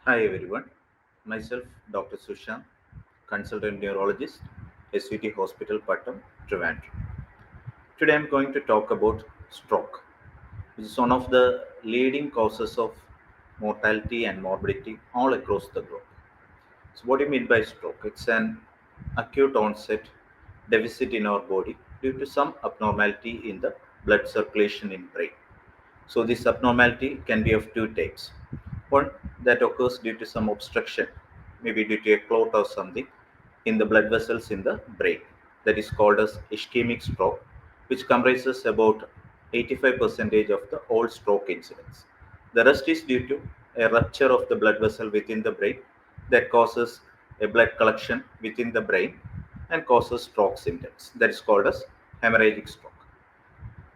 Hi everyone, myself Dr. Susanth, consultant neurologist, SUT Hospital Pattom, Trivandrum. Today I'm going to talk about stroke, which is one of the leading causes of mortality and morbidity all across the globe. So what do you mean by stroke? It's an acute onset deficit in our body due to some abnormality in the blood circulation in brain. So this abnormality can be of two types. One that occurs due to some obstruction, maybe due to a clot or something in the blood vessels in the brain. That is called as ischemic stroke, which comprises about 85% of the all stroke incidents. The rest is due to a rupture of the blood vessel within the brain that causes a blood collection within the brain and causes stroke symptoms. That is called as hemorrhagic stroke.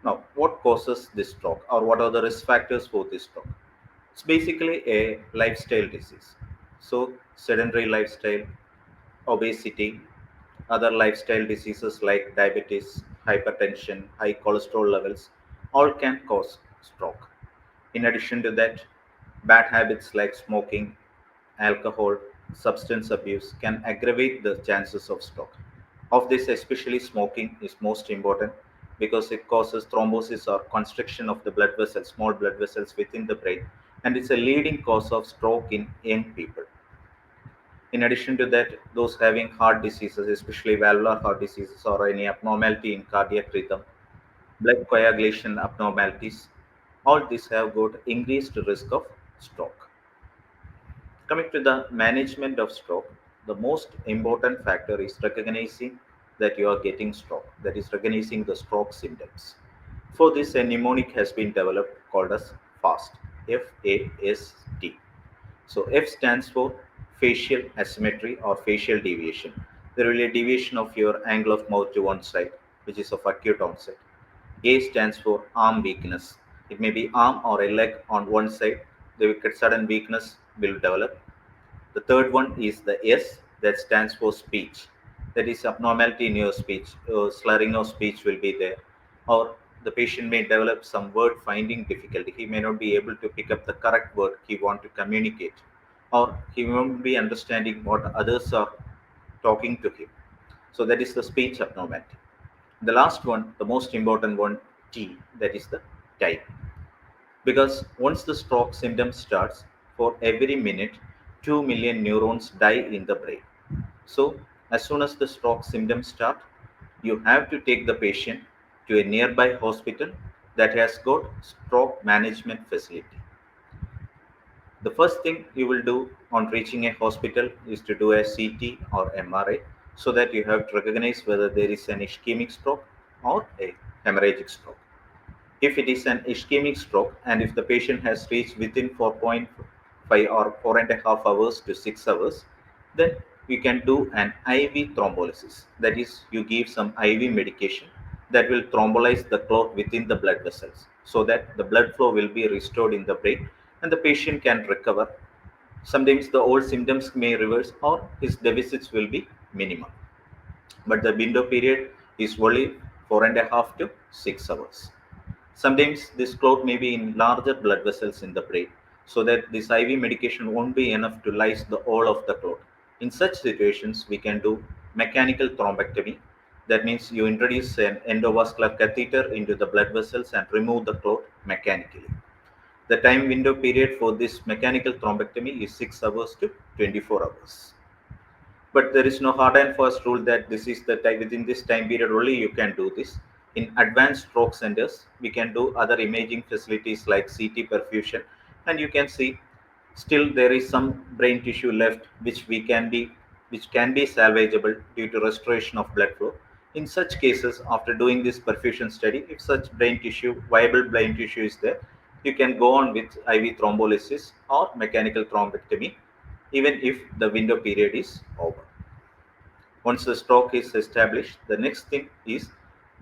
Now, what causes this stroke or what are the risk factors for this stroke? It's basically a lifestyle disease. So, sedentary lifestyle, obesity, other lifestyle diseases like diabetes, hypertension, high cholesterol levels, all can cause stroke. In addition to that, bad habits like smoking, alcohol, substance abuse can aggravate the chances of stroke. Of this, especially smoking is most important because it causes thrombosis or constriction of the blood vessels, small blood vessels within the brain, and it's a leading cause of stroke in young people. In addition to that, those having heart diseases, especially valvular heart diseases or any abnormality in cardiac rhythm, blood coagulation abnormalities, all these have got increased risk of stroke. Coming to the management of stroke, the most important factor is recognizing that you are getting stroke, that is, recognizing the stroke symptoms. For this, a mnemonic has been developed called as FAST, F-A-S-T. So, F stands for facial asymmetry or facial deviation. There will be a deviation of your angle of mouth to one side, which is of acute onset. A stands for arm weakness. It may be arm or a leg on one side. The sudden weakness will develop. The third one is the S that stands for speech. That is abnormality in your speech. Slurring of speech will be there. Or the patient may develop some word finding difficulty. He may not be able to pick up the correct word he want to communicate. Or he won't be understanding what others are talking to him. So that is the speech abnormality. The last one, the most important one, T, that is the time. Because once the stroke symptom starts, for every minute, 2 million neurons die in the brain. So, as soon as the stroke symptoms start, you have to take the patient to a nearby hospital that has got stroke management facility. The first thing you will do on reaching a hospital is to do a CT or MRI so that you have to recognize whether there is an ischemic stroke or a hemorrhagic stroke. If it is an ischemic stroke and if the patient has reached within 4.5 or 4.5 hours to 6 hours, then you can do an IV thrombolysis. That is, you give some IV medication that will thrombolize the clot within the blood vessels so that the blood flow will be restored in the brain and the patient can recover. Sometimes the old symptoms may reverse or his deficits will be minimal. But the window period is only 4.5 to 6 hours. Sometimes this clot may be in larger blood vessels in the brain, so that this IV medication won't be enough to lyse the whole of the clot. In such situations, we can do mechanical thrombectomy. That means you introduce an endovascular catheter into the blood vessels and remove the clot mechanically. The time window period for this mechanical thrombectomy is 6 hours to 24 hours. But there is no hard and fast rule that this is the time within this time period only you can do this. In advanced stroke centers, we can do other imaging facilities like CT perfusion, and you can see still there is some brain tissue left which can be salvageable due to restoration of blood flow. In such cases, after doing this perfusion study, if such brain tissue, viable brain tissue is there, you can go on with IV thrombolysis or mechanical thrombectomy, even if the window period is over. Once the stroke is established, the next thing is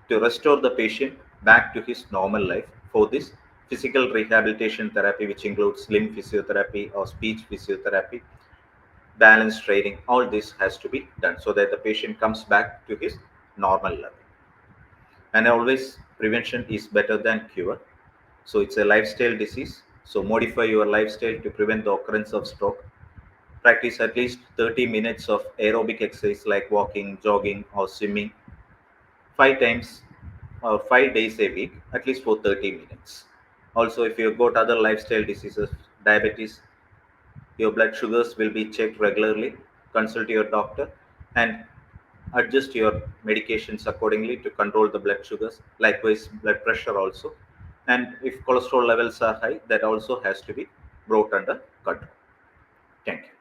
to restore the patient back to his normal life. For this, physical rehabilitation therapy, which includes limb physiotherapy or speech physiotherapy, balance training, all this has to be done so that the patient comes back to his normal level. And always, prevention is better than cure. So it's a lifestyle disease. So modify your lifestyle to prevent the occurrence of stroke. Practice at least 30 minutes of aerobic exercise like walking, jogging, or swimming 5 times or 5 days a week, at least for 30 minutes. Also, if you've got other lifestyle diseases, diabetes, your blood sugars will be checked regularly. Consult your doctor and adjust your medications accordingly to control the blood sugars. Likewise, blood pressure also. And if cholesterol levels are high, that also has to be brought under control. Thank you.